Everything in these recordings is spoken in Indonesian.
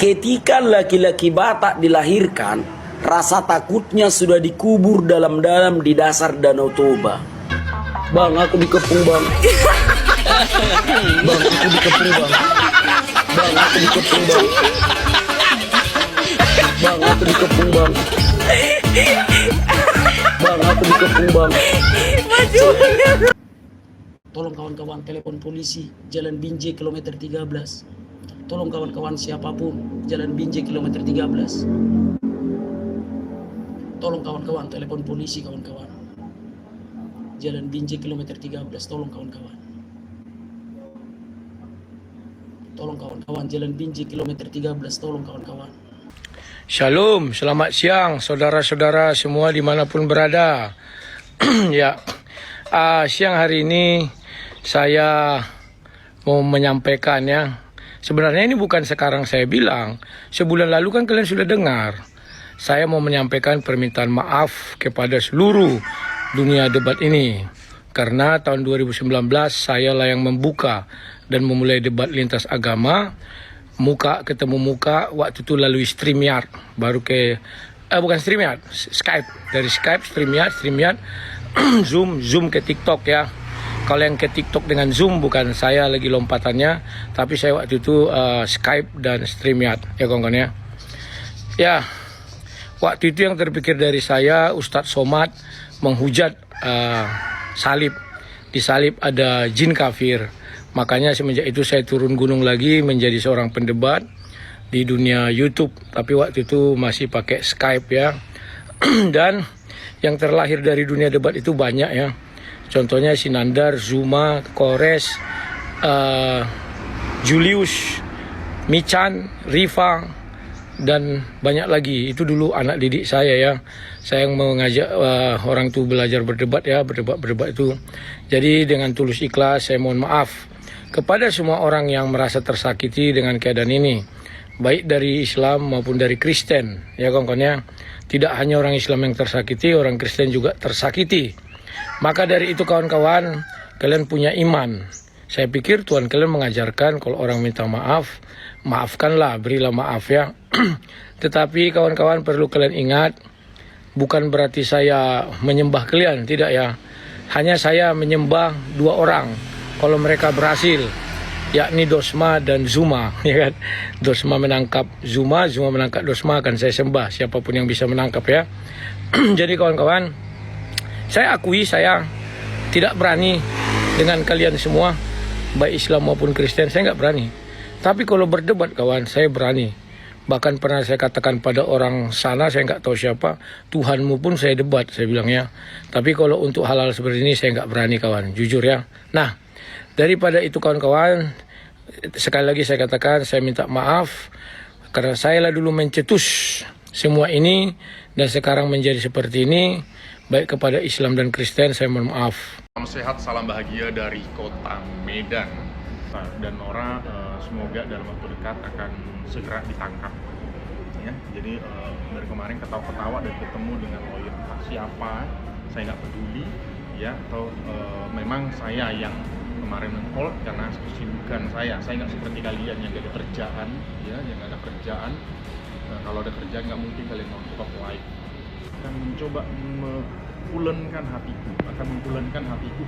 Ketika laki-laki Batak dilahirkan, rasa takutnya sudah dikubur dalam-dalam di dasar Danau Toba. Bang, aku dikepung bang. Bang, aku dikepung bang. Bang, aku dikepung bang. Bang, aku dikepung bang. Bang, aku dikepung bang. Tolong kawan-kawan telepon polisi, Jalan Binjai kilometer 13. Tolong kawan-kawan siapapun, Jalan Binjai kilometer 13. Tolong kawan-kawan telepon polisi kawan-kawan. Jalan Binjai kilometer 13, tolong kawan-kawan. Tolong kawan-kawan, Jalan Binjai kilometer 13, tolong kawan-kawan. Shalom, selamat siang saudara-saudara semua dimanapun berada. Ya, siang hari ini saya mau menyampaikan ya. Sebenarnya ini bukan sekarang saya bilang. Sebulan lalu kan kalian sudah dengar. Saya mau menyampaikan permintaan maaf kepada seluruh dunia debat ini. Karena tahun 2019 saya lah yang membuka dan memulai debat lintas agama. Muka ketemu muka, waktu itu lalui StreamYard. Baru ke, bukan StreamYard, Skype. Dari Skype, StreamYard, Zoom ke TikTok ya. Kalau yang ke TikTok dengan Zoom bukan saya lagi lompatannya, tapi saya waktu itu Skype dan StreamYard ya kawan-kawan ya. Ya, waktu itu yang terpikir dari saya, Ustadz Somad menghujat salib. Di salib ada jin kafir. Makanya semenjak itu saya turun gunung lagi menjadi seorang pendebat di dunia YouTube. Tapi waktu itu masih pakai Skype ya. Dan yang terlahir dari dunia debat itu banyak ya. Contohnya Sinandar, Zuma, Kores, Julius, Michan, Rifa, dan banyak lagi. Itu dulu anak didik saya ya. Saya yang mengajak orang itu belajar berdebat ya, berdebat itu. Jadi dengan tulus ikhlas saya mohon maaf kepada semua orang yang merasa tersakiti dengan keadaan ini. Baik dari Islam maupun dari Kristen ya kawan-kawan ya. Tidak hanya orang Islam yang tersakiti, orang Kristen juga tersakiti. Maka dari itu kawan-kawan, kalian punya iman. Saya pikir Tuhan kalian mengajarkan kalau orang minta maaf, maafkanlah, berilah maaf ya. Tetapi kawan-kawan perlu kalian ingat, bukan berarti saya menyembah kalian, tidak ya. Hanya saya menyembah dua orang. Kalau mereka berhasil, yakni Dosma dan Zuma, ya kan? Dosma menangkap Zuma, Zuma menangkap Dosma, akan saya sembah siapapun yang bisa menangkap ya. Jadi kawan-kawan, saya akui saya tidak berani dengan kalian semua, baik Islam maupun Kristen, saya nggak berani. Tapi kalau berdebat kawan, saya berani. Bahkan pernah saya katakan pada orang sana, saya nggak tahu siapa, Tuhanmu pun saya debat, saya bilang ya. Tapi kalau untuk hal-hal seperti ini saya nggak berani kawan, jujur ya. Nah, daripada itu kawan-kawan, sekali lagi saya katakan, saya minta maaf. Karena saya lah dulu mencetus semua ini, dan sekarang menjadi seperti ini. Baik kepada Islam dan Kristen, saya mohon maaf. Salam sehat, salam bahagia dari kota Medan. Dan Nora semoga dalam waktu dekat akan segera ditangkap. Ya, jadi dari kemarin ketawa-ketawa dan ketemu dengan lawyer siapa, saya nggak peduli. Ya, atau memang saya yang kemarin mengcall karena kesibukan saya nggak seperti kalian yang gak ada kerjaan, ya, yang gak ada kerjaan. Kalau ada kerjaan nggak mungkin kalian nonton live. Akan mencoba mempulenkan hatiku,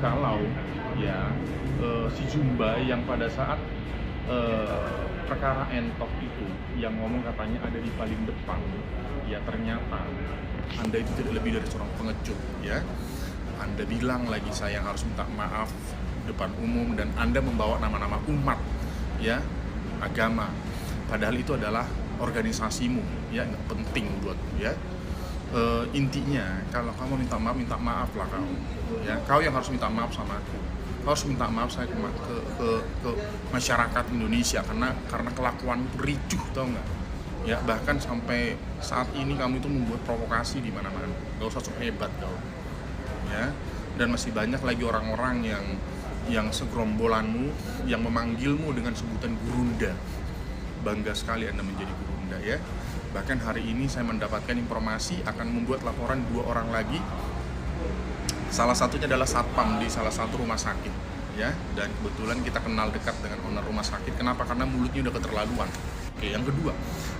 kalau ya si Zumba yang pada saat perkara entok itu yang ngomong katanya ada di paling depan, ya ternyata Anda itu tidak lebih dari seorang pengecut ya. Anda bilang lagi saya harus minta maaf depan umum, dan Anda membawa nama-nama umat ya, agama, padahal itu adalah organisasimu ya, nggak penting buat ya. Intinya kalau kamu minta maaf lah kau ya, kau yang harus minta maaf sama aku, kau harus minta maaf saya ke masyarakat Indonesia karena kelakuan ricuh, tau nggak ya. Bahkan sampai saat ini kamu itu membuat provokasi di mana-mana, gak usah sok hebat kau ya. Dan masih banyak lagi orang-orang yang segerombolanmu yang memanggilmu dengan sebutan gurunda. Bangga sekali Anda menjadi gurunda ya. Bahkan hari ini saya mendapatkan informasi akan membuat laporan 2 orang lagi. Salah satunya adalah satpam di salah satu rumah sakit ya. Dan kebetulan kita kenal dekat dengan owner rumah sakit. Kenapa? Karena mulutnya udah keterlaluan. Oke, yang kedua,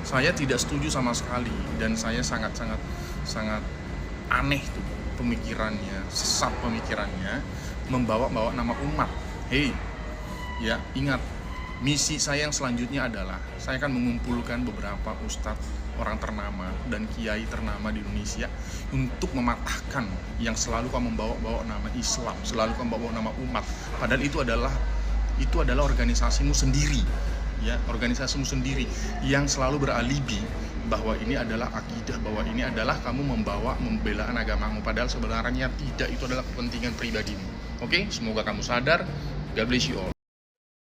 saya tidak setuju sama sekali dan saya sangat aneh tuh pemikirannya, sesat pemikirannya, membawa-bawa nama umat. Hei, ya ingat, misi saya yang selanjutnya adalah saya akan mengumpulkan beberapa ustadz, orang ternama dan kiai ternama di Indonesia untuk mematahkan yang selalu kau membawa-bawa nama Islam, selalu kau membawa nama umat. Padahal itu adalah organisasimu sendiri, ya, organisasimu sendiri yang selalu beralibi bahwa ini adalah akidah, bahwa ini adalah kamu membawa pembelaan agamamu, padahal sebenarnya tidak, itu adalah kepentingan pribadimu. Oke, semoga kamu sadar. God bless you all.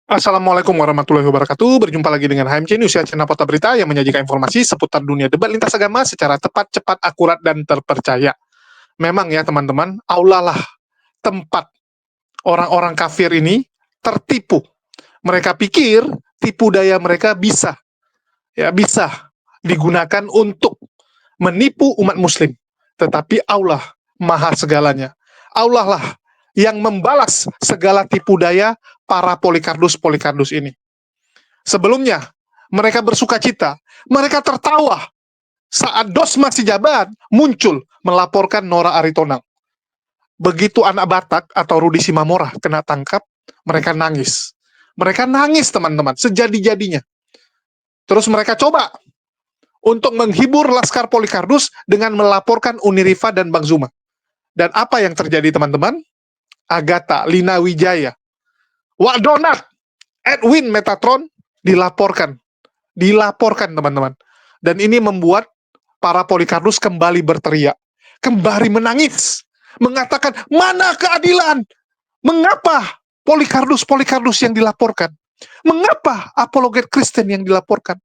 Assalamualaikum warahmatullahi wabarakatuh. Berjumpa lagi dengan HMC News, ya, channel Portal Berita yang menyajikan informasi seputar dunia debat lintas agama secara tepat, cepat, akurat, dan terpercaya. Memang ya teman-teman, Allah lah tempat orang-orang kafir ini tertipu. Mereka pikir tipu daya mereka bisa digunakan untuk menipu umat muslim. Tetapi Allah maha segalanya. Allah lah yang membalas segala tipu daya para Polycarpus ini. Sebelumnya, mereka bersuka cita, mereka tertawa saat Dos masih jabat muncul melaporkan Nora Aritonang. Begitu anak Batak atau Rudi Simamora kena tangkap, mereka nangis. Mereka nangis teman-teman, sejadi-jadinya. Terus mereka coba untuk menghibur Laskar Polycarpus dengan melaporkan Unirifa dan Bang Zuma. Dan apa yang terjadi teman-teman? Agatha, Lina Wijaya, Wak Donat, Edwin Metatron dilaporkan teman-teman. Dan ini membuat para Polycarpus kembali berteriak, kembali menangis, mengatakan mana keadilan? Mengapa Polycarpus yang dilaporkan? Mengapa apologet Kristen yang dilaporkan?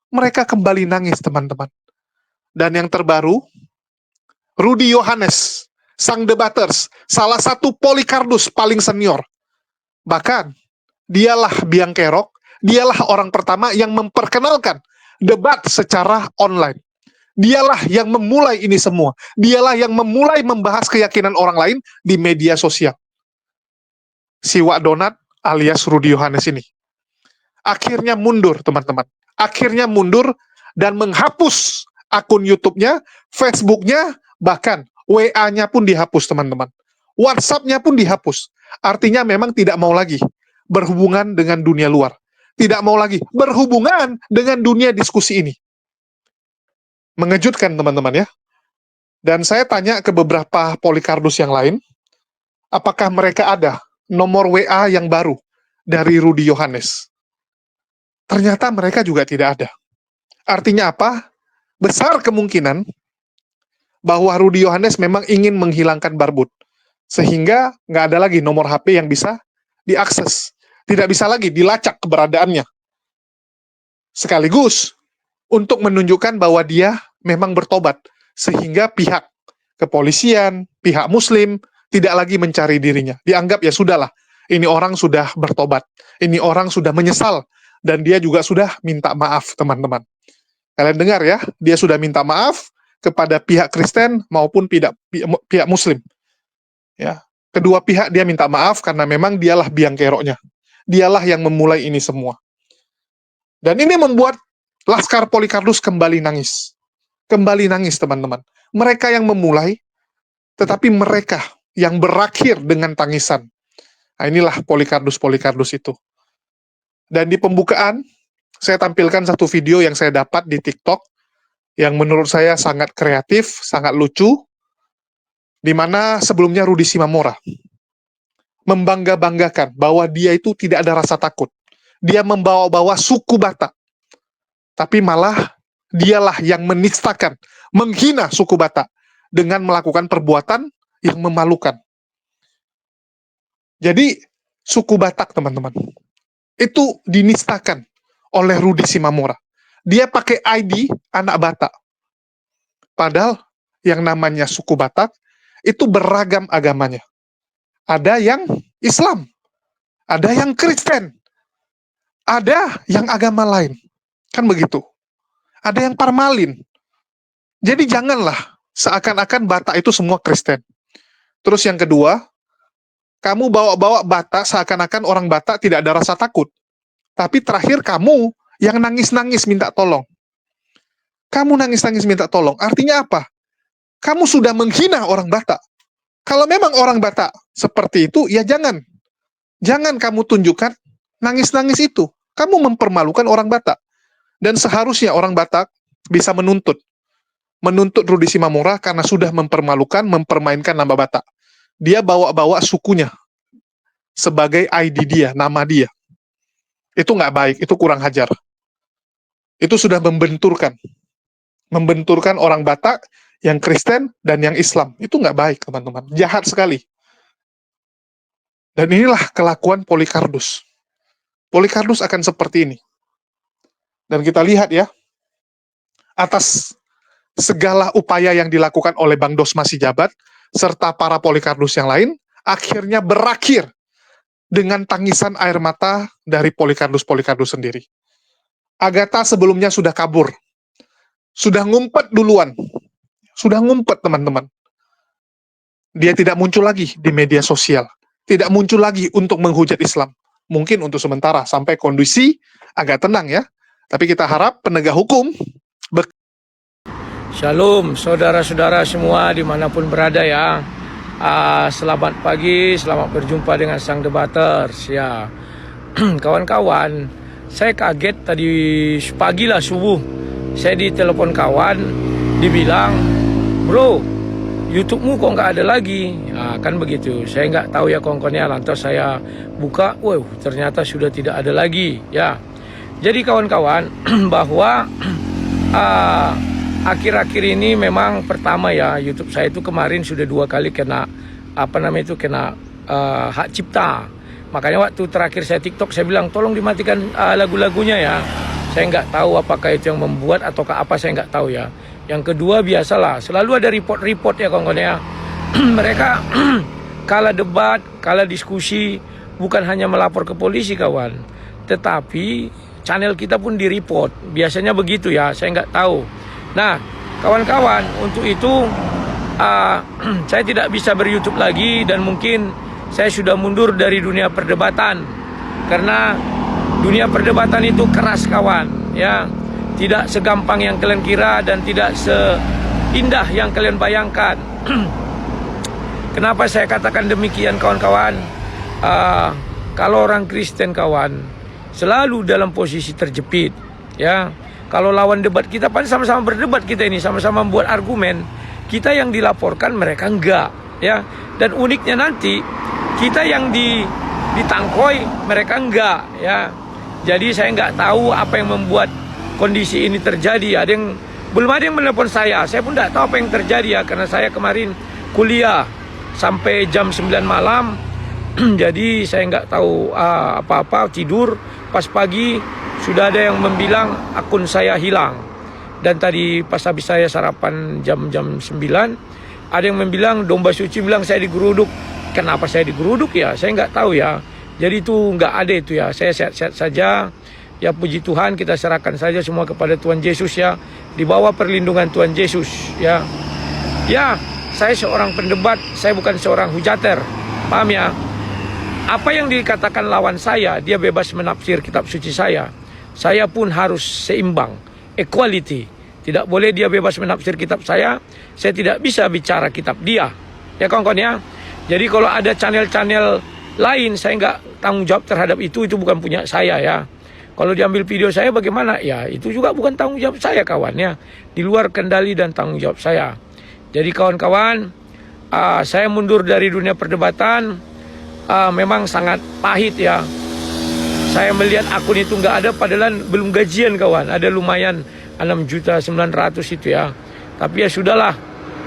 Mereka kembali nangis teman-teman. Dan yang terbaru, Rudi Yohanes, sang debaters, salah satu Polycarpus paling senior. Bahkan, dialah biang kerok, dialah orang pertama yang memperkenalkan debat secara online. Dialah yang memulai ini semua. Dialah yang memulai membahas keyakinan orang lain di media sosial. Si Wak Donat alias Rudi Yohanes ini. Akhirnya mundur, teman-teman. Akhirnya mundur dan menghapus akun YouTube-nya, Facebook-nya, bahkan WA-nya pun dihapus, teman-teman. WhatsApp-nya pun dihapus. Artinya memang tidak mau lagi berhubungan dengan dunia luar. Tidak mau lagi berhubungan dengan dunia diskusi ini. Mengejutkan, teman-teman, ya. Dan saya tanya ke beberapa Polycarpus yang lain, apakah mereka ada nomor WA yang baru dari Rudi Yohanes? Ternyata mereka juga tidak ada. Artinya apa? Besar kemungkinan bahwa Rudi Yohanes memang ingin menghilangkan barbut. Sehingga nggak ada lagi nomor HP yang bisa diakses. Tidak bisa lagi dilacak keberadaannya. Sekaligus untuk menunjukkan bahwa dia memang bertobat. Sehingga pihak kepolisian, pihak muslim tidak lagi mencari dirinya. Dianggap ya sudahlah, ini orang sudah bertobat. Ini orang sudah menyesal. Dan dia juga sudah minta maaf, teman-teman. Kalian dengar ya, dia sudah minta maaf kepada pihak Kristen maupun pihak Muslim. Ya, kedua pihak dia minta maaf karena memang dialah biang keroknya. Dialah yang memulai ini semua. Dan ini membuat Laskar Polycarpus kembali nangis. Kembali nangis, teman-teman. Mereka yang memulai, tetapi mereka yang berakhir dengan tangisan. Nah, inilah Polycarpus itu. Dan di pembukaan, saya tampilkan satu video yang saya dapat di TikTok, yang menurut saya sangat kreatif, sangat lucu, di mana sebelumnya Rudi Simamora membangga-banggakan bahwa dia itu tidak ada rasa takut. Dia membawa-bawa suku Batak. Tapi malah dialah yang menistakan, menghina suku Batak dengan melakukan perbuatan yang memalukan. Jadi, suku Batak, teman-teman, itu dinistakan oleh Rudi Simamora. Dia pakai ID anak Batak. Padahal yang namanya suku Batak itu beragam agamanya. Ada yang Islam, ada yang Kristen, ada yang agama lain. Kan begitu. Ada yang Parmalin. Jadi janganlah seakan-akan Batak itu semua Kristen. Terus yang kedua, kamu bawa-bawa Batak seakan-akan orang Batak tidak ada rasa takut. Tapi terakhir kamu yang nangis-nangis minta tolong. Kamu nangis-nangis minta tolong, artinya apa? Kamu sudah menghina orang Batak. Kalau memang orang Batak seperti itu, ya jangan kamu tunjukkan nangis-nangis itu. Kamu mempermalukan orang Batak. Dan seharusnya orang Batak bisa menuntut Rudi Simamora karena sudah mempermalukan, mempermainkan nama Batak. Dia bawa-bawa sukunya sebagai ID dia, nama dia. Itu nggak baik, itu kurang hajar. Itu sudah membenturkan orang Batak yang Kristen dan yang Islam. Itu nggak baik, teman-teman. Jahat sekali. Dan inilah kelakuan Polycardos. Polycardos akan seperti ini. Dan kita lihat ya, atas segala upaya yang dilakukan oleh Bang Dos Masijabat, serta para Polycardos yang lain, akhirnya berakhir dengan tangisan air mata dari Polycardos sendiri. Agatha sebelumnya sudah kabur. Sudah ngumpet duluan. Sudah ngumpet, teman-teman. Dia tidak muncul lagi di media sosial. Tidak muncul lagi untuk menghujat Islam. Mungkin untuk sementara, sampai kondisi agak tenang ya. Tapi kita harap penegak hukum Shalom saudara-saudara semua dimanapun berada ya. Selamat pagi, selamat berjumpa dengan sang debaters ya. Kawan-kawan, saya kaget tadi pagi lah subuh. Saya ditelepon kawan, dibilang, bro, YouTube-mu kok nggak ada lagi? Kan begitu. Saya nggak tahu ya kawan-kawannya. Lantas saya buka, wow, ternyata sudah tidak ada lagi ya. Jadi kawan-kawan, bahwa akhir-akhir ini memang pertama ya, YouTube saya itu kemarin sudah 2 kali kena kena hak cipta. Makanya waktu terakhir saya TikTok saya bilang tolong dimatikan lagu-lagunya ya. Saya nggak tahu apakah itu yang membuat ataukah apa, saya nggak tahu ya. Yang kedua, biasalah selalu ada report-report ya kawan-kawan ya. Mereka kala debat, kala diskusi bukan hanya melapor ke polisi kawan, tetapi channel kita pun di-report. Biasanya begitu ya, saya nggak tahu. Nah, kawan-kawan, untuk itu saya tidak bisa ber-YouTube lagi dan mungkin saya sudah mundur dari dunia perdebatan. Karena dunia perdebatan itu keras kawan, ya. Tidak segampang yang kalian kira dan tidak seindah yang kalian bayangkan. Kenapa saya katakan demikian kawan-kawan? Kalau orang Kristen kawan, selalu dalam posisi terjepit, ya. Kalau lawan debat kita, pasti sama-sama berdebat kita ini, sama-sama membuat argumen. Kita yang dilaporkan, mereka enggak, ya. Dan uniknya nanti kita yang ditangkoi, mereka enggak, ya. Jadi saya enggak tahu apa yang membuat kondisi ini terjadi. Belum ada yang menelpon saya pun enggak tahu apa yang terjadi ya, karena saya kemarin kuliah sampai jam 9 malam. Jadi saya nggak tahu apa-apa, tidur. Pas pagi sudah ada yang membilang akun saya hilang. Dan tadi pas habis saya sarapan jam 9, ada yang membilang domba suci bilang saya digeruduk. Kenapa saya digeruduk ya? Saya nggak tahu ya. Jadi itu nggak ada itu ya. Saya sehat-sehat saja. Ya puji Tuhan, kita serahkan saja semua kepada Tuhan Yesus ya. Di bawah perlindungan Tuhan Yesus ya. Ya, saya seorang pendebat, saya bukan seorang hujater. Paham ya? Apa yang dikatakan lawan saya, dia bebas menafsir kitab suci saya. Saya pun harus seimbang, equality. Tidak boleh dia bebas menafsir kitab saya tidak bisa bicara kitab dia. Ya kawan-kawan ya. Jadi kalau ada channel-channel lain, saya nggak tanggung jawab terhadap itu bukan punya saya ya. Kalau diambil video saya bagaimana? Ya itu juga bukan tanggung jawab saya kawan ya. Di luar kendali dan tanggung jawab saya. Jadi kawan-kawan, saya mundur dari dunia perdebatan. Memang sangat pahit ya. Saya melihat akun itu nggak ada, padahal belum gajian kawan. Ada lumayan 6.900.000 itu ya. Tapi ya sudahlah.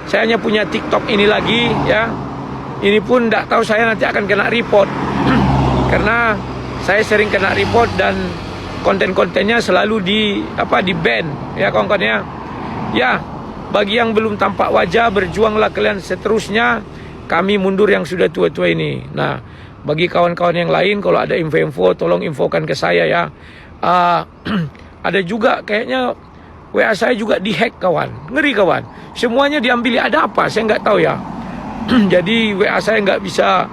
Saya hanya punya TikTok ini lagi ya. Ini pun nggak tahu saya nanti akan kena report. Karena saya sering kena report dan konten-kontennya selalu di ban ya kawan-kawan ya. Ya, bagi yang belum tampak wajah, berjuanglah kalian seterusnya. Kami mundur yang sudah tua-tua ini. Nah, bagi kawan-kawan yang lain, kalau ada info-info, tolong infokan ke saya ya. Ada juga kayaknya WA saya juga dihack kawan. Ngeri kawan. Semuanya diambil. Ada apa? Saya nggak tahu ya. Jadi WA saya nggak bisa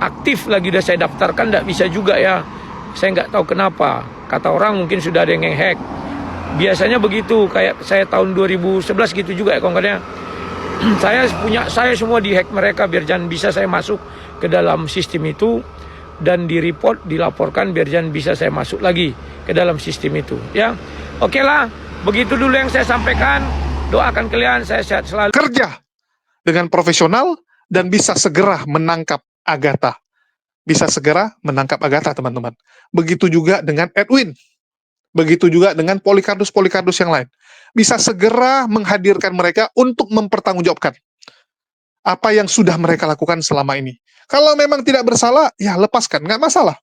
aktif lagi. Udah saya daftarkan, nggak bisa juga ya. Saya nggak tahu kenapa. Kata orang mungkin sudah ada yang hack. Biasanya begitu, kayak saya tahun 2011 gitu juga ya kongkatnya. Saya semua dihack mereka biar jangan bisa saya masuk ke dalam sistem itu, dan di-report, dilaporkan biar jangan bisa saya masuk lagi ke dalam sistem itu. Ya, oke lah, begitu dulu yang saya sampaikan. Doakan kalian, saya sehat selalu. Kerja dengan profesional dan bisa segera menangkap Agatha. Bisa segera menangkap Agatha, teman-teman. Begitu juga dengan Edwin. Begitu juga dengan Polikarpus yang lain. Bisa segera menghadirkan mereka untuk mempertanggungjawabkan apa yang sudah mereka lakukan selama ini. Kalau memang tidak bersalah, ya lepaskan, nggak masalah.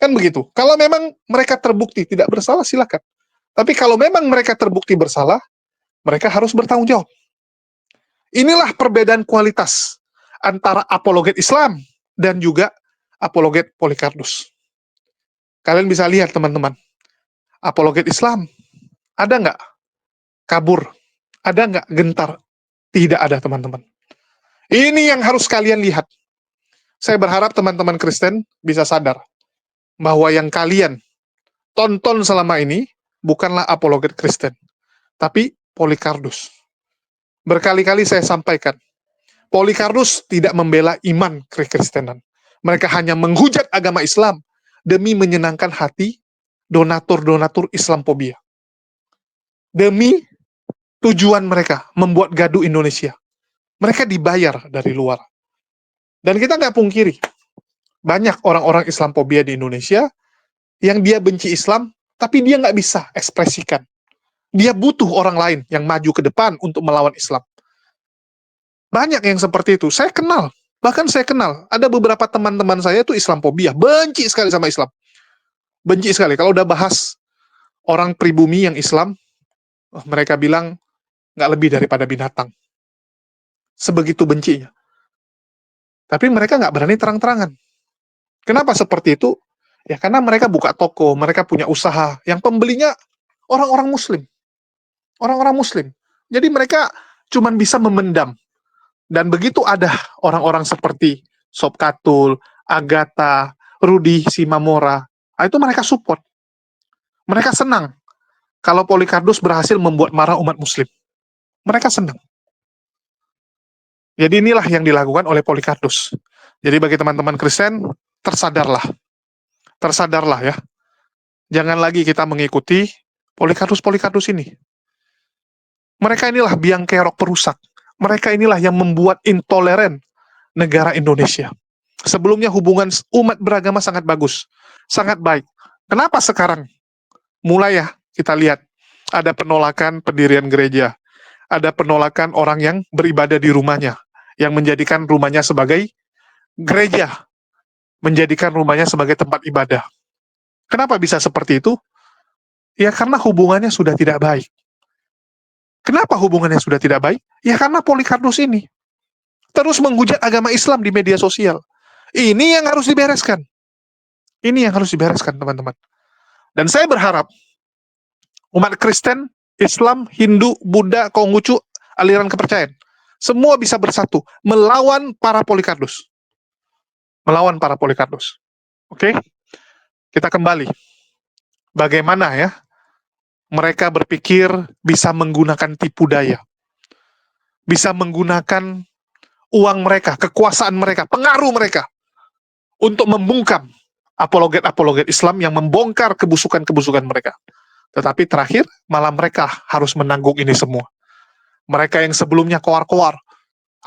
Kan begitu. Kalau memang mereka terbukti tidak bersalah, silakan. Tapi kalau memang mereka terbukti bersalah, mereka harus bertanggung jawab. Inilah perbedaan kualitas antara apologet Islam dan juga apologet Polikarpus. Kalian bisa lihat, teman-teman. Apologet Islam, ada nggak kabur? Ada nggak gentar? Tidak ada, teman-teman. Ini yang harus kalian lihat. Saya berharap teman-teman Kristen bisa sadar bahwa yang kalian tonton selama ini bukanlah apologet Kristen, tapi Polikarpus. Berkali-kali saya sampaikan, Polikarpus tidak membela iman kekristenan. Mereka hanya menghujat agama Islam demi menyenangkan hati donatur-donatur Islamophobia. Demi tujuan mereka, membuat gaduh Indonesia. Mereka dibayar dari luar. Dan kita nggak pungkiri, banyak orang-orang Islamophobia di Indonesia yang dia benci Islam, tapi dia nggak bisa ekspresikan. Dia butuh orang lain yang maju ke depan untuk melawan Islam. Banyak yang seperti itu. Saya kenal, bahkan saya kenal, ada beberapa teman-teman saya itu Islamophobia, benci sekali sama Islam. Benci sekali. Kalau udah bahas orang pribumi yang Islam, mereka bilang nggak lebih daripada binatang. Sebegitu bencinya. Tapi mereka nggak berani terang-terangan. Kenapa seperti itu? Ya karena mereka buka toko, mereka punya usaha, yang pembelinya orang-orang Muslim. Orang-orang Muslim. Jadi mereka cuma bisa memendam. Dan begitu ada orang-orang seperti Sob Katul, Agatha, Rudy Simamora, itu mereka support. Mereka senang kalau Polikarpus berhasil membuat marah umat Muslim. Mereka senang. Jadi inilah yang dilakukan oleh Polikarpus. Jadi bagi teman-teman Kristen, tersadarlah. Tersadarlah ya. Jangan lagi kita mengikuti Polikarpus ini. Mereka inilah biang kerok perusak. Mereka inilah yang membuat intoleran negara Indonesia. Sebelumnya hubungan umat beragama sangat bagus, sangat baik. Kenapa sekarang? Mulai ya kita lihat, ada penolakan pendirian gereja, ada penolakan orang yang beribadah di rumahnya, yang menjadikan rumahnya sebagai gereja, menjadikan rumahnya sebagai tempat ibadah. Kenapa bisa seperti itu? Ya karena hubungannya sudah tidak baik. Kenapa hubungannya sudah tidak baik? Ya karena Polikarpus ini terus menghujat agama Islam di media sosial. Ini yang harus dibereskan. Ini yang harus dibereskan, teman-teman. Dan saya berharap umat Kristen, Islam, Hindu, Buddha, Konghucu, aliran kepercayaan, semua bisa bersatu melawan para Polikarpus. Melawan para Polikarpus. Oke? Kita kembali. Bagaimana ya mereka berpikir bisa menggunakan tipu daya. Bisa menggunakan uang mereka, kekuasaan mereka, pengaruh mereka untuk membungkam apologet-apologet Islam yang membongkar kebusukan-kebusukan mereka. Tetapi terakhir, malah mereka harus menanggung ini semua. Mereka yang sebelumnya koar-koar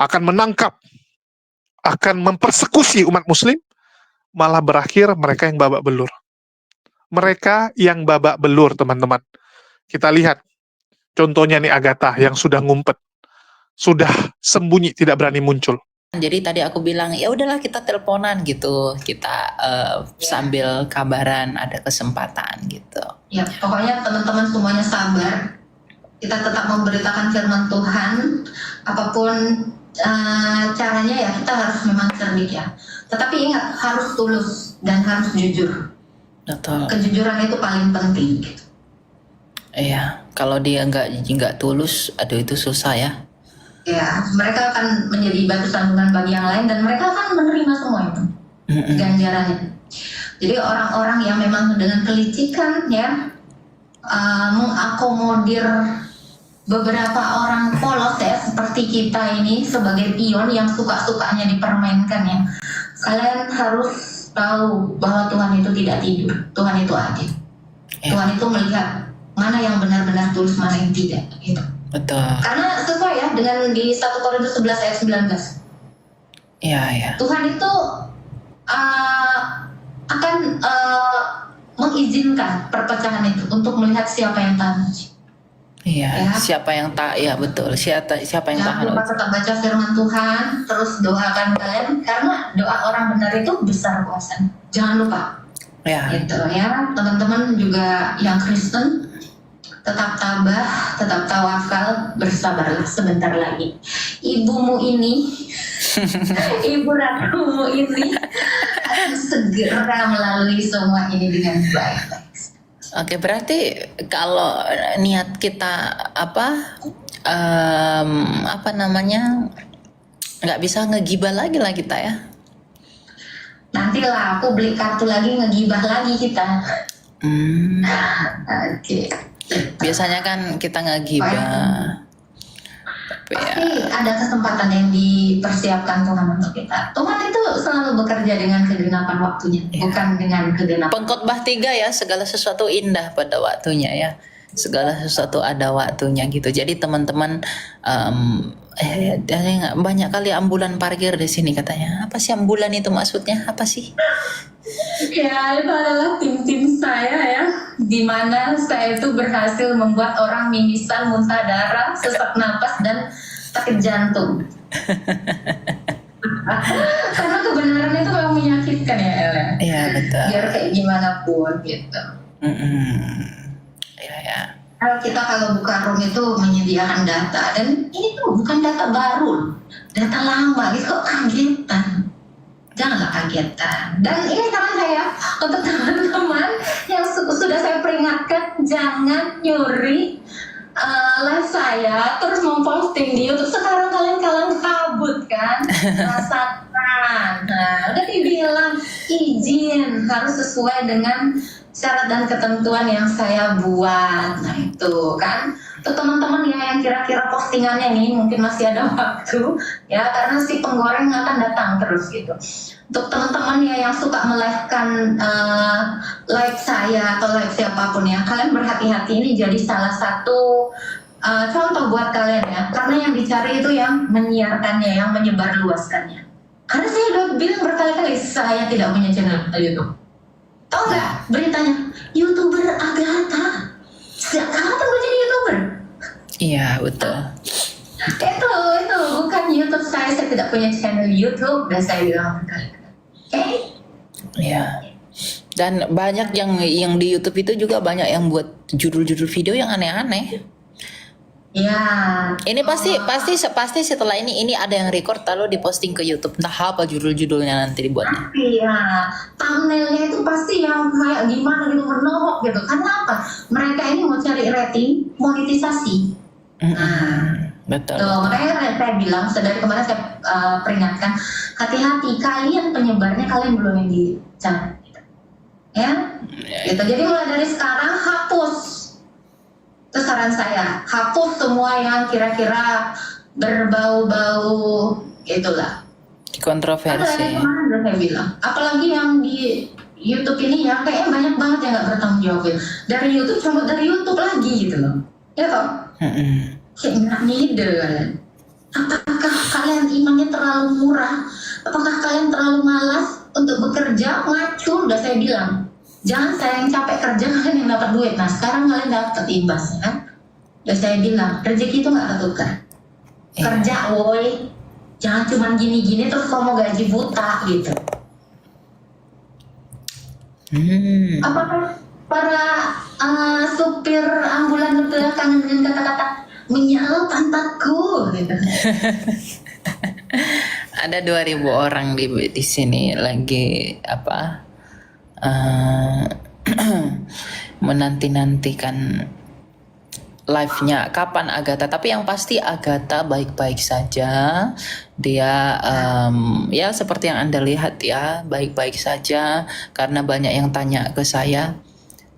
akan menangkap, akan mempersekusi umat Muslim, malah berakhir mereka yang babak belur. Mereka yang babak belur, teman-teman. Kita lihat, contohnya nih Agatha yang sudah ngumpet, sudah sembunyi, tidak berani muncul. Jadi tadi aku bilang ya udahlah kita teleponan gitu, kita sambil kabaran ada kesempatan gitu. Ya pokoknya teman-teman semuanya sabar. Kita tetap memberitakan firman Tuhan, apapun caranya ya kita harus memang cerdik ya. Tetapi ingat harus tulus dan harus jujur. Betul. Kejujuran itu paling penting. Gitu. Iya, kalau dia nggak tulus, aduh itu susah ya. Ya, mereka akan menjadi batu sandungan bagi yang lain dan mereka akan menerima semua itu ganjarannya. Jadi orang-orang yang memang dengan kelicikan ya mengakomodir beberapa orang polos ya seperti kita ini sebagai pion yang suka-sukanya dipermainkan ya. Kalian harus tahu bahwa Tuhan itu tidak tidur, Tuhan itu adil. Ya. Tuhan itu melihat mana yang benar-benar tulus, mana yang tidak gitu. Betul. Karena sesuai ya dengan di 1 Korintus 11 ayat 19. Iya. Tuhan itu akan mengizinkan perpecahan itu untuk melihat siapa yang tahan uji. Iya. Ya. Siapa yang tak? Ya betul. Siapa yang Jangan tahan? lupa tetap baca firman Tuhan, terus doakan kalian karena doa orang benar itu besar kuasanya. Jangan lupa. Ya. Gitu ya, teman-teman juga yang Kristen tetap tabah, tetap tawakal, bersabarlah sebentar lagi. Ibumu ini, ibu ratumu ini akan segera melalui semua ini dengan baik. Oke, berarti kalau niat kita apa namanya, nggak bisa ngegibah lagi lah kita ya. Nantilah aku beli kartu lagi, ngegibah lagi kita. Oke. Biasanya kan kita ngegibah. Tapi ya, Pasti ada kesempatan yang dipersiapkan Tuhan untuk kita. Tuhan itu selalu bekerja dengan kegenapan waktunya, bukan dengan kegenapan. Pengkhotbah 3 ya, segala sesuatu indah pada waktunya ya. Segala sesuatu ada waktunya gitu. Jadi teman-teman banyak kali ambulan parkir di sini katanya. Apa sih ambulan itu maksudnya? Apa sih? Ya, itu adalah tim-tim saya ya, di mana saya itu berhasil membuat orang mimisan, muntah darah, sesak napas, dan sakit jantung. Karena kebenaran itu memang menyakitkan ya, El. Iya betul. Biar kayak gimana pun gitu. Ya. Kalau buka room itu menyediakan data, dan ini tuh bukan data baru, data lama gitu, kok kagetan. Janganlah kagetan. Dan ini saran saya untuk teman-teman yang sudah saya peringatkan, jangan nyuri live saya terus memposting di YouTube. Sekarang kalian kabut kan, rasakan. Nah, udah dibilang izin harus sesuai dengan syarat dan ketentuan yang saya buat. Nah itu kan, untuk teman-teman ya yang kira-kira postingannya nih mungkin masih ada waktu ya, karena si penggoreng akan datang terus gitu. Untuk teman-teman ya yang suka melive-kan live saya atau live siapapun ya, kalian berhati-hati, ini jadi salah satu contoh buat kalian ya, karena yang dicari itu yang menyiarkannya, yang menyebarluaskannya. Karena saya udah bilang berkali-kali saya tidak punya channel YouTube. Tahu nggak beritanya? YouTuber Agatha. Sejak kapan gue jadi YouTuber? Iya betul. Itu bukan YouTube saya tidak punya channel YouTube, dan saya bilang berkali-kali. Oke? Iya. Dan banyak yang di YouTube itu juga banyak yang buat judul-judul video yang aneh-aneh. Ya. Ini pasti setelah ini ada yang record lalu diposting ke YouTube. Entah apa judul-judulnya nanti dibuatnya. Iya, thumbnailnya itu pasti yang kayak gimana gitu, menohok gitu. Karena apa? Mereka ini mau cari rating, monetisasi. Betul. Tuh, makanya saya bilang, dari kemarin saya peringatkan, hati-hati, kalian penyebarnya kalian belum yang dicari. Ya, gitu. Jadi mulai dari sekarang hapus. Itu saran saya, hapus semua yang kira-kira berbau-bau itulah. Kontroversi. Ada kemarin udah saya bilang, apalagi yang di YouTube ini ya kayaknya banyak banget yang nggak bertanggung jawab ya. Dari YouTube cuma dari YouTube lagi gitu loh, ya toh? Kayak nggak middle kalian. Apakah kalian imannya terlalu murah? Apakah kalian terlalu malas untuk bekerja? Ngacur, udah saya bilang. Jangan saya yang capek kerja, kalian yang dapat duit. Nah sekarang kalian dapat imbasnya kan? Udah saya bilang, rezeki itu nggak ketukar. Kerja woi, jangan cuma gini-gini terus kamu gaji buta gitu. Apakah para supir ambulan itu kangen dengan kata-kata menyala pantatku gitu? Ada 2.000 orang di sini lagi menanti-nantikan live-nya kapan Agatha, tapi yang pasti Agatha baik-baik saja. Dia ya seperti yang Anda lihat ya, baik-baik saja, karena banyak yang tanya ke saya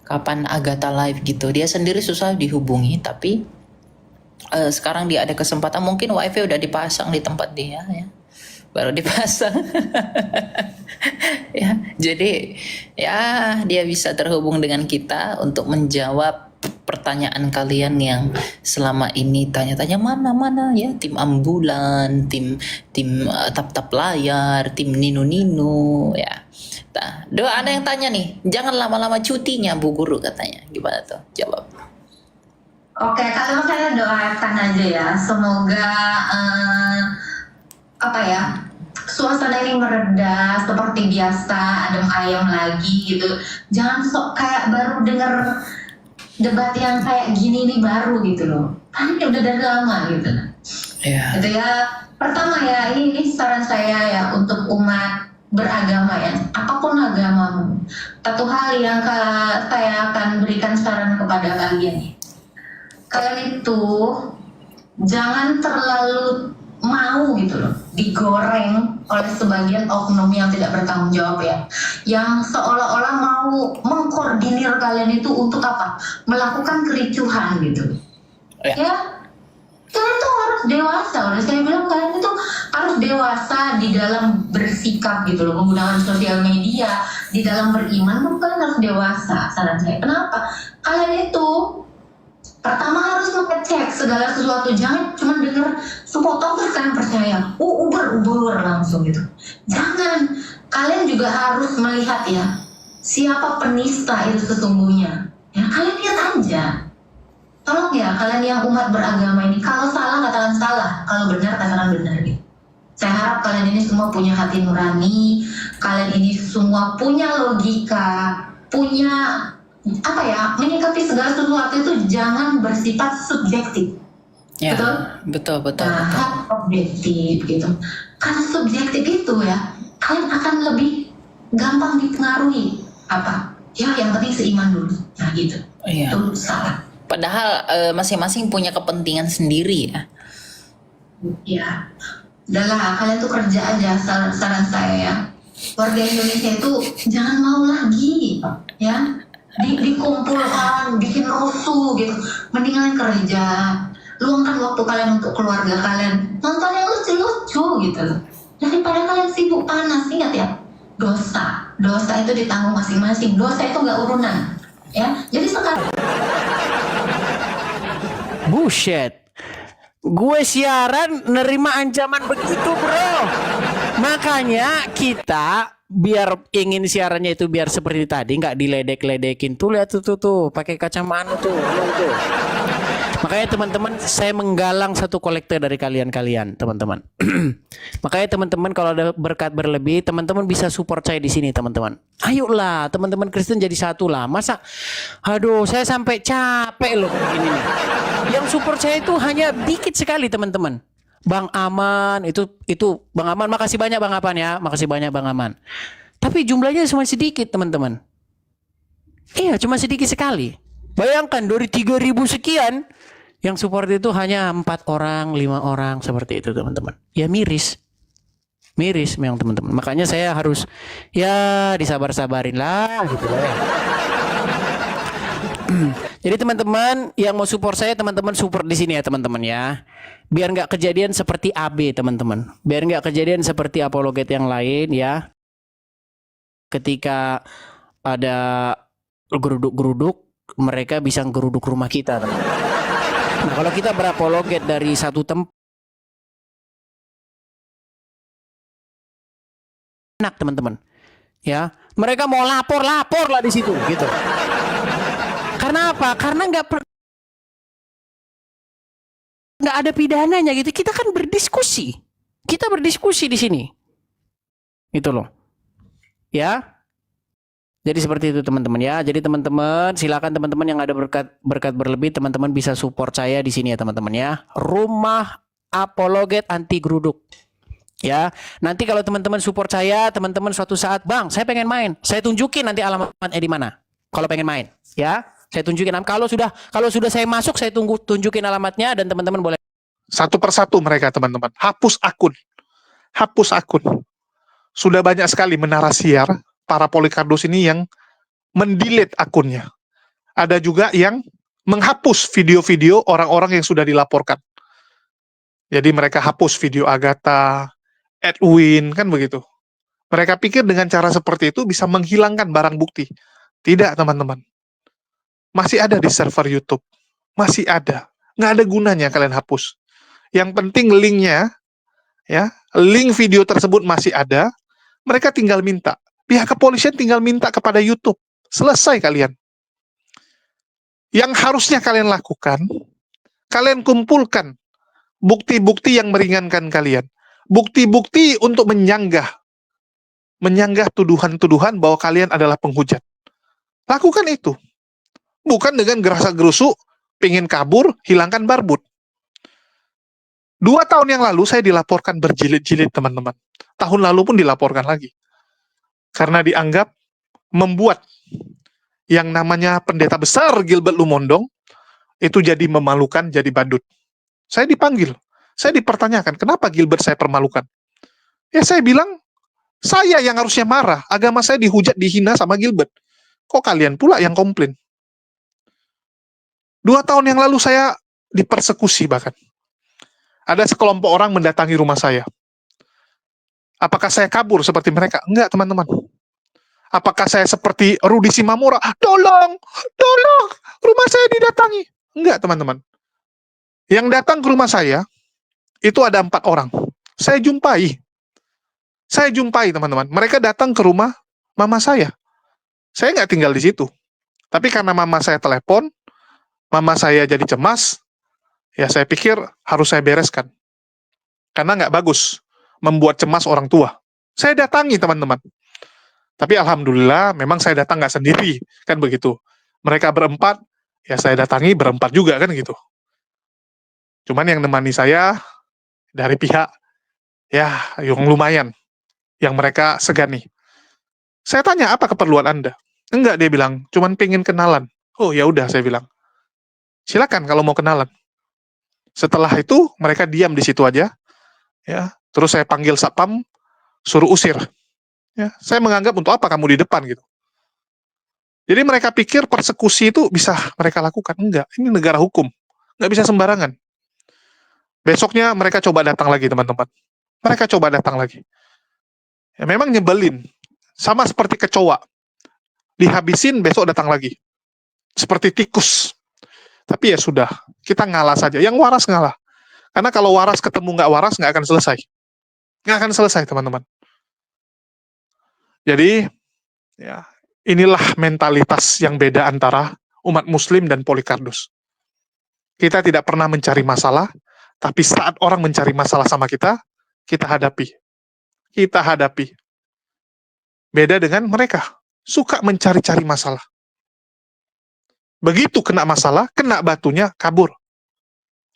kapan Agatha live gitu. Dia sendiri susah dihubungi, tapi sekarang dia ada kesempatan, mungkin wifi udah dipasang di tempat dia ya, baru dipasang. Ya, jadi ya dia bisa terhubung dengan kita untuk menjawab pertanyaan kalian yang selama ini tanya-tanya mana ya, tim ambulan, tim tap-tap layar, tim nino ya. Nah, ada yang tanya nih, jangan lama-lama cutinya Bu Guru katanya. Gimana tuh? Jawab. Oke, kalau saya doakan aja ya, semoga suasana ini mereda seperti biasa, adem ayem lagi gitu. Jangan sok kayak baru denger debat yang kayak gini nih baru gitu loh. Kan udah dari lama gitu. Iya. Gitu ya. Pertama ya, ini saran saya ya untuk umat beragama ya, apapun agamamu. Satu hal yang saya akan berikan saran kepada kalian nih. Kalian itu jangan terlalu mau gitu loh digoreng oleh sebagian oknum yang tidak bertanggung jawab ya, yang seolah-olah mau mengkoordinir kalian itu untuk apa, melakukan kericuhan gitu ya. Kalian tuh harus dewasa, udah saya bilang kalian itu harus dewasa di dalam bersikap gitu loh, menggunakan sosial media, di dalam beriman tuh kalian harus dewasa. Saran saya, kenapa? Kalian itu pertama harus ngecek segala sesuatu, jangan cuma denger sepotong terus kalian percaya, uber langsung gitu. Jangan, kalian juga harus melihat ya, siapa penista itu sesungguhnya. Ya kalian lihat aja. Tolong ya kalian yang umat beragama ini, kalau salah katakan salah, kalau benar katakan benar gitu. Saya harap kalian ini semua punya hati nurani, kalian ini semua punya logika, punya menyikapi segala sesuatu itu jangan bersifat subjektif. Ya, betul. Betul. Objektif gitu. Karena subjektif itu ya, kalian akan lebih gampang dipengaruhi. Ya yang penting seiman dulu. Nah gitu. Iya. Itu salah. Padahal masing-masing punya kepentingan sendiri ya. Ya, udahlah kalian tuh kerja aja, saran saya ya. Warga Indonesia itu jangan mau lagi ya dikumpulkan, bikin rusuh gitu. Mendingan kerja, luangkan waktu kalian untuk keluarga kalian, nonton yang lucu-lucu gitu loh. Daripada kalian sibuk panas. Ingat ya, dosa itu ditanggung masing-masing. Dosa itu nggak urunan ya. Jadi sekarang bullshit. Gue siaran nerima ancaman begitu, bro. Makanya kita biar ingin siarannya itu biar seperti tadi, nggak diledek-ledekin. Tuh lihat tuh pakai kacamata tuh. Makanya teman-teman, saya menggalang satu kolektor dari kalian teman-teman. Makanya teman-teman kalau ada berkat berlebih, teman-teman bisa support saya di sini teman-teman. Ayolah teman-teman Kristen jadi satu lah. Masa aduh saya sampai capek loh begini nih. Yang support saya itu hanya dikit sekali teman-teman. Bang Aman itu Bang Aman, makasih banyak Bang Aman ya. Makasih banyak Bang Aman. Tapi jumlahnya cuma sedikit teman-teman. Iya, cuma sedikit sekali. Bayangkan dari 3.000 sekian yang support itu hanya 4 orang, 5 orang seperti itu teman-teman. Ya miris memang teman-teman. Makanya saya harus ya disabar-sabarin lah gitu ya. Jadi teman-teman yang mau support saya, teman-teman support di sini ya teman-teman ya. Biar nggak kejadian seperti AB teman-teman. Biar nggak kejadian seperti apologet yang lain ya. Ketika ada geruduk-geruduk, mereka bisa geruduk rumah kita teman-teman. Nah kalau kita berapologet dari satu tempat, enak teman-teman ya. Mereka mau lapor lah di situ gitu. Karena apa? Karena nggak ada pidananya gitu. Kita kan berdiskusi. Kita berdiskusi di sini. Gitu loh. Ya. Jadi seperti itu teman-teman ya. Jadi teman-teman silakan teman-teman yang ada berkat berlebih, teman-teman bisa support saya di sini ya teman-teman ya. Rumah apologet anti geruduk. Ya, nanti kalau teman-teman support saya, teman-teman suatu saat, Bang, saya pengen main. Saya tunjukin nanti alamatnya di mana. Kalau pengen main, ya. Saya tunjukin kalau sudah saya masuk saya tunjukin alamatnya dan teman-teman boleh. Satu persatu mereka teman-teman. Hapus akun. Hapus akun. Sudah banyak sekali menara siar para Polikardos ini yang mendelete akunnya. Ada juga yang menghapus video-video orang-orang yang sudah dilaporkan. Jadi mereka hapus video Agatha, Edwin, kan begitu. Mereka pikir dengan cara seperti itu bisa menghilangkan barang bukti. Tidak, teman-teman. Masih ada di server YouTube. Masih ada. Nggak ada gunanya kalian hapus. Yang penting linknya, ya, link video tersebut masih ada. Mereka tinggal minta. Pihak kepolisian tinggal minta kepada YouTube. Selesai kalian. Yang harusnya kalian lakukan, kalian kumpulkan bukti-bukti yang meringankan kalian. Bukti-bukti untuk menyanggah tuduhan-tuduhan bahwa kalian adalah penghujat. Lakukan itu. Bukan dengan gerasa-gerusuk, pengen kabur, hilangkan barbut. 2 tahun yang lalu saya dilaporkan berjilid-jilid, teman-teman. Tahun lalu pun dilaporkan lagi. Karena dianggap membuat yang namanya pendeta besar Gilbert Lumondong itu jadi memalukan, jadi badut. Saya dipanggil. Saya dipertanyakan, kenapa Gilbert saya permalukan? Ya saya bilang, saya yang harusnya marah. Agama saya dihujat, dihina sama Gilbert. Kok kalian pula yang komplain? 2 tahun yang lalu saya dipersekusi bahkan. Ada sekelompok orang mendatangi rumah saya. Apakah saya kabur seperti mereka? Enggak, teman-teman. Apakah saya seperti Rudi Simamura? Tolong, rumah saya didatangi. Enggak, teman-teman. Yang datang ke rumah saya, itu ada 4 orang. Saya jumpai, teman-teman. Mereka datang ke rumah mama saya. Saya nggak tinggal di situ. Tapi karena mama saya telepon, mama saya jadi cemas, ya saya pikir harus saya bereskan. Karena nggak bagus membuat cemas orang tua. Saya datangi, teman-teman. Tapi alhamdulillah memang saya datang nggak sendiri, kan begitu. Mereka berempat, ya saya datangi berempat juga, kan gitu. Cuman yang nemani saya dari pihak, ya yang lumayan, yang mereka segani. Saya tanya, apa keperluan Anda? Enggak, dia bilang, cuman pengen kenalan. Oh ya udah, saya bilang. Silakan kalau mau kenalan. Setelah itu mereka diam di situ aja, ya. Terus saya panggil satpam, suruh usir. Ya, saya menganggap untuk apa kamu di depan gitu. Jadi mereka pikir persekusi itu bisa mereka lakukan. Enggak, ini negara hukum. Nggak bisa sembarangan. Besoknya mereka coba datang lagi, teman-teman. Mereka coba datang lagi. Ya, memang nyebelin. Sama seperti kecoa. Dihabisin, besok datang lagi. Seperti tikus. Tapi ya sudah, kita ngalah saja. Yang waras ngalah. Karena kalau waras ketemu nggak waras, nggak akan selesai. Nggak akan selesai, teman-teman. Jadi, ya, inilah mentalitas yang beda antara umat muslim dan Polikardos. Kita tidak pernah mencari masalah, tapi saat orang mencari masalah sama kita, kita hadapi. Kita hadapi. Beda dengan mereka. Suka mencari-cari masalah. Begitu kena masalah, kena batunya, kabur.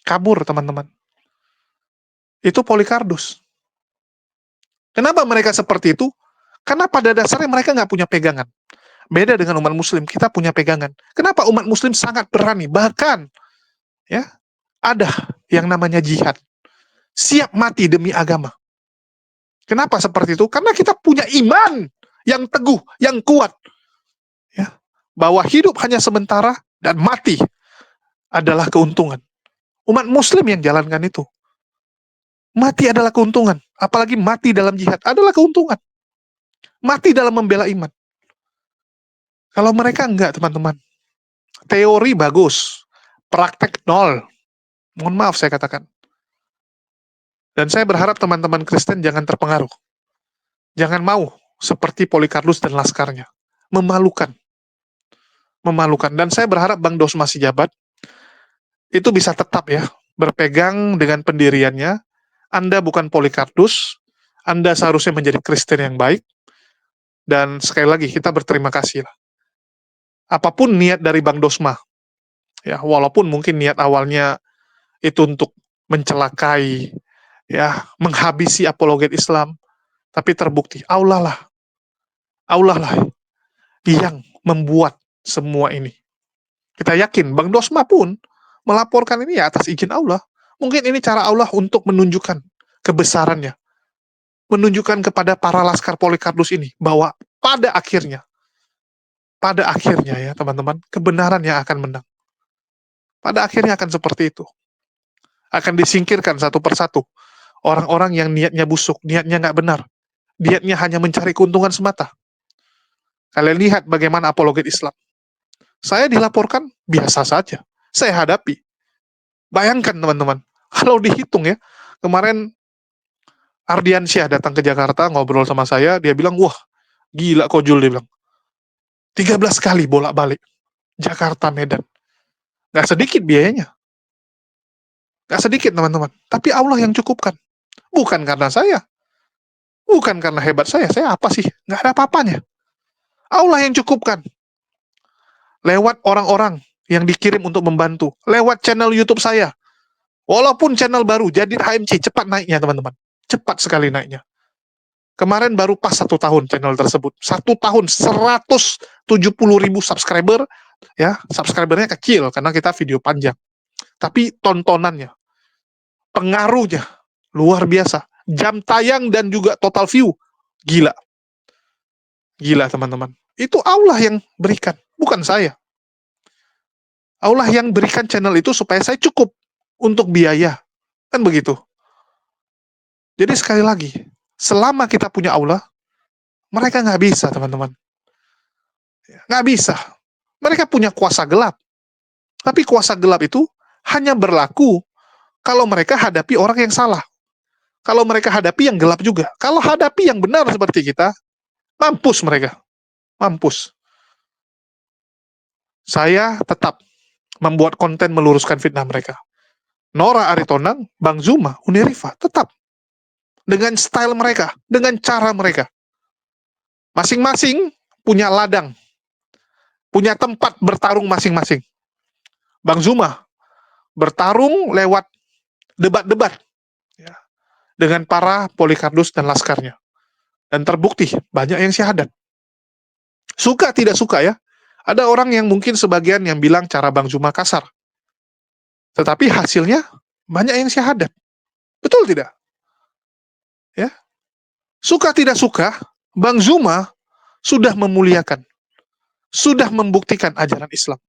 Kabur, teman-teman. Itu Polikardos. Kenapa mereka seperti itu? Karena pada dasarnya mereka nggak punya pegangan. Beda dengan umat muslim, kita punya pegangan. Kenapa umat muslim sangat berani? Bahkan, ya, ada yang namanya jihad. Siap mati demi agama. Kenapa seperti itu? Karena kita punya iman yang teguh, yang kuat. Ya, bahwa hidup hanya sementara dan mati adalah keuntungan. Umat muslim yang jalankan itu. Mati adalah keuntungan. Apalagi mati dalam jihad adalah keuntungan. Mati dalam membela iman. Kalau mereka enggak, teman-teman. Teori bagus. Praktek nol. Mohon maaf saya katakan. Dan saya berharap teman-teman Kristen jangan terpengaruh. Jangan mau seperti Polikardos dan laskarnya. Memalukan. Memalukan. Dan saya berharap Bang Dos masih jabat itu bisa tetap ya berpegang dengan pendiriannya. Anda bukan Polikardos, Anda seharusnya menjadi Kristen yang baik. Dan sekali lagi kita berterima kasih lah. Apapun niat dari Bang Dosma, ya walaupun mungkin niat awalnya itu untuk mencelakai, ya menghabisi apologet Islam, tapi terbukti Allah lah yang membuat semua ini. Kita yakin Bang Dosma pun melaporkan ini ya atas izin Allah. Mungkin ini cara Allah untuk menunjukkan kebesarannya, menunjukkan kepada para laskar Polycarpus ini bahwa pada akhirnya ya teman-teman, kebenaran yang akan menang. Pada akhirnya akan seperti itu. Akan disingkirkan satu persatu orang-orang yang niatnya busuk, niatnya nggak benar, niatnya hanya mencari keuntungan semata. Kalian lihat bagaimana apologet Islam. Saya dilaporkan biasa saja. Saya hadapi. Bayangkan teman-teman, kalau dihitung ya, kemarin Ardiansyah datang ke Jakarta ngobrol sama saya, dia bilang, wah gila kok Jul, dia bilang. 13 kali bolak-balik. Jakarta, Medan. Nggak sedikit biayanya. Nggak sedikit teman-teman. Tapi Allah yang cukupkan. Bukan karena saya. Bukan karena hebat saya apa sih? Nggak ada apa-apanya. Allah yang cukupkan. Lewat orang-orang yang dikirim untuk membantu. Lewat channel YouTube saya. Walaupun channel baru, jadi HMC, cepat naiknya teman-teman. Cepat sekali naiknya. Kemarin baru pas 1 tahun channel tersebut. 1 tahun, 170.000 subscriber. Ya, subscribernya kecil, karena kita video panjang. Tapi tontonannya, pengaruhnya, luar biasa. Jam tayang dan juga total view, gila. Gila teman-teman. Itu Allah yang berikan, bukan saya. Allah yang berikan channel itu supaya saya cukup untuk biaya. Kan begitu. Jadi sekali lagi, selama kita punya Allah, mereka nggak bisa teman-teman. Nggak bisa. Mereka punya kuasa gelap. Tapi kuasa gelap itu hanya berlaku kalau mereka hadapi orang yang salah. Kalau mereka hadapi yang gelap juga. Kalau hadapi yang benar seperti kita, mampus mereka. Mampus. Saya tetap membuat konten meluruskan fitnah mereka. Nora Aritonang, Bang Zuma, Unirifa, tetap. Dengan style mereka, dengan cara mereka. Masing-masing punya ladang. Punya tempat bertarung masing-masing. Bang Zuma bertarung lewat debat-debat ya, dengan para Polycarpus dan laskarnya. Dan terbukti, banyak yang syahadat. Suka tidak suka ya. Ada orang yang mungkin sebagian yang bilang cara Bang Zuma kasar. Tetapi hasilnya banyak yang syahadat. Betul tidak? Ya. Suka tidak suka, Bang Zuma sudah memuliakan, sudah membuktikan ajaran Islam.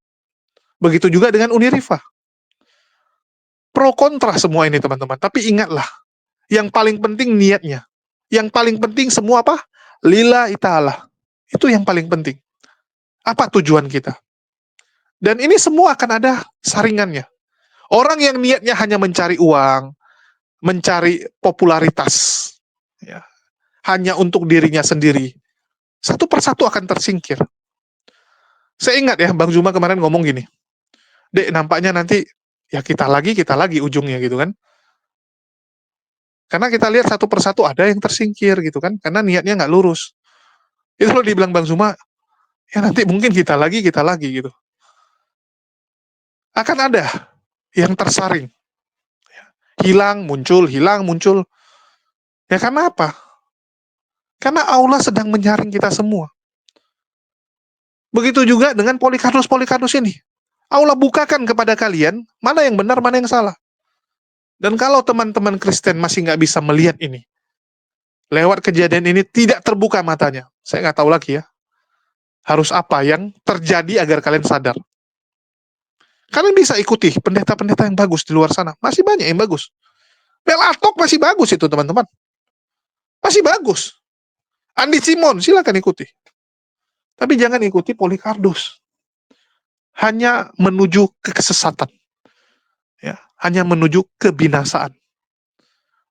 Begitu juga dengan Unirifa. Pro kontra semua ini teman-teman. Tapi ingatlah, yang paling penting niatnya. Yang paling penting semua apa? Lillahi ta'ala. Itu yang paling penting. Apa tujuan kita? Dan ini semua akan ada saringannya. Orang yang niatnya hanya mencari uang, mencari popularitas, ya, hanya untuk dirinya sendiri, satu persatu akan tersingkir. Saya ingat ya, Bang Zuma kemarin ngomong gini, Dek, nampaknya nanti ya kita lagi ujungnya gitu kan. Karena kita lihat satu persatu ada yang tersingkir gitu kan, karena niatnya nggak lurus. Itu loh dibilang Bang Zuma, ya nanti mungkin kita lagi gitu. Akan ada yang tersaring. Hilang, muncul. Ya karena apa? Karena Allah sedang menyaring kita semua. Begitu juga dengan Polycarpus ini. Allah bukakan kepada kalian mana yang benar, mana yang salah. Dan kalau teman-teman Kristen masih nggak bisa melihat ini, lewat kejadian ini tidak terbuka matanya, saya nggak tahu lagi ya, harus apa yang terjadi agar kalian sadar. Kalian bisa ikuti pendeta-pendeta yang bagus di luar sana. Masih banyak yang bagus. Bel Atok masih bagus itu teman-teman. Masih bagus. Andi Simon, silakan ikuti. Tapi jangan ikuti Polycarpus. Hanya menuju ke kesesatan. Ya, hanya menuju kebinasaan.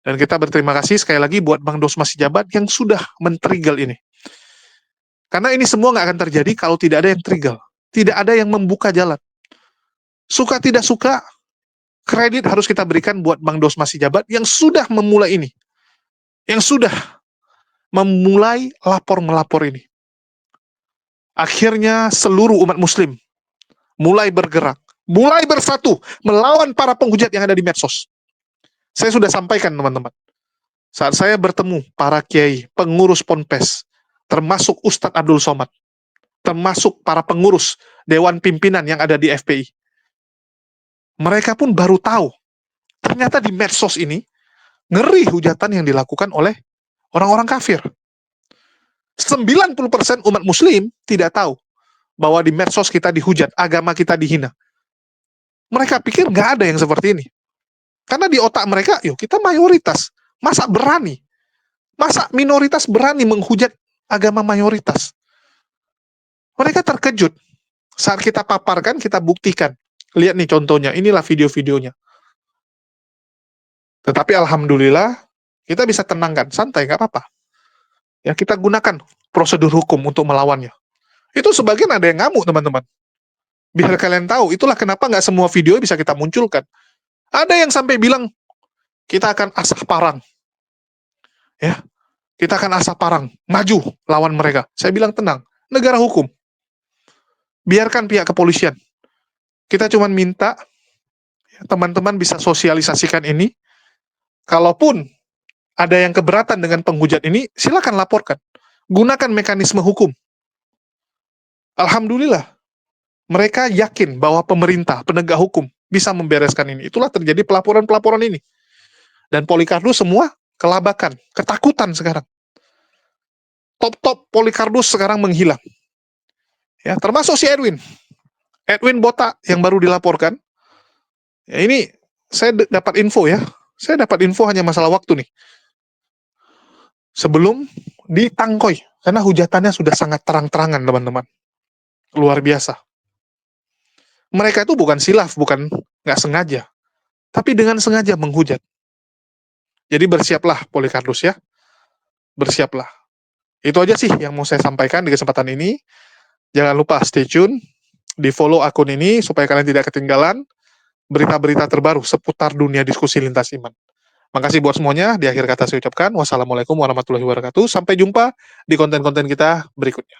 Dan kita berterima kasih sekali lagi buat Bang Dosma Sijabat yang sudah men-trigger ini. Karena ini semua nggak akan terjadi kalau tidak ada yang trigger. Tidak ada yang membuka jalan. Suka tidak suka, kredit harus kita berikan buat Bang Dosma Sijabat yang sudah memulai ini. Yang sudah memulai lapor-melapor ini. Akhirnya seluruh umat muslim mulai bergerak, mulai bersatu melawan para penghujat yang ada di medsos. Saya sudah sampaikan teman-teman. Saat saya bertemu para kiai, pengurus ponpes, termasuk Ustadz Abdul Somad, termasuk para pengurus Dewan Pimpinan yang ada di FPI. Mereka pun baru tahu, ternyata di medsos ini, ngeri hujatan yang dilakukan oleh orang-orang kafir. 90% umat muslim tidak tahu bahwa di medsos kita dihujat, agama kita dihina. Mereka pikir nggak ada yang seperti ini. Karena di otak mereka, yuk kita mayoritas. Masa berani? Masa minoritas berani menghujat agama mayoritas? Mereka terkejut. Saat kita paparkan, kita buktikan. Lihat nih contohnya, inilah video-videonya. Tetapi alhamdulillah, kita bisa tenangkan, santai, nggak apa-apa. Ya, kita gunakan prosedur hukum untuk melawannya. Itu sebagian ada yang ngamuk, teman-teman. Biar kalian tahu, itulah kenapa nggak semua video bisa kita munculkan. Ada yang sampai bilang, kita akan asah parang. Ya, kita akan asah parang, maju lawan mereka. Saya bilang tenang, negara hukum. Biarkan pihak kepolisian. Kita cuma minta, teman-teman bisa sosialisasikan ini. Kalaupun ada yang keberatan dengan penghujat ini, silakan laporkan. Gunakan mekanisme hukum. Alhamdulillah, mereka yakin bahwa pemerintah, penegak hukum, bisa membereskan ini. Itulah terjadi pelaporan-pelaporan ini. Dan Polycardus semua kelabakan, ketakutan sekarang. Top-top Polycardus sekarang menghilang. Ya, termasuk si Edwin. Edwin Botak yang baru dilaporkan. Ya, ini saya dapat info ya. Saya dapat info hanya masalah waktu nih. Sebelum ditangkoi. Karena hujatannya sudah sangat terang-terangan, teman-teman. Luar biasa. Mereka itu bukan silaf, bukan nggak sengaja. Tapi dengan sengaja menghujat. Jadi bersiaplah Polycardus ya. Bersiaplah. Itu aja sih yang mau saya sampaikan di kesempatan ini. Jangan lupa stay tune. Di follow akun ini supaya kalian tidak ketinggalan berita-berita terbaru seputar dunia diskusi lintas iman. Makasih buat semuanya. Di akhir kata saya ucapkan wassalamualaikum warahmatullahi wabarakatuh. Sampai jumpa di konten-konten kita berikutnya.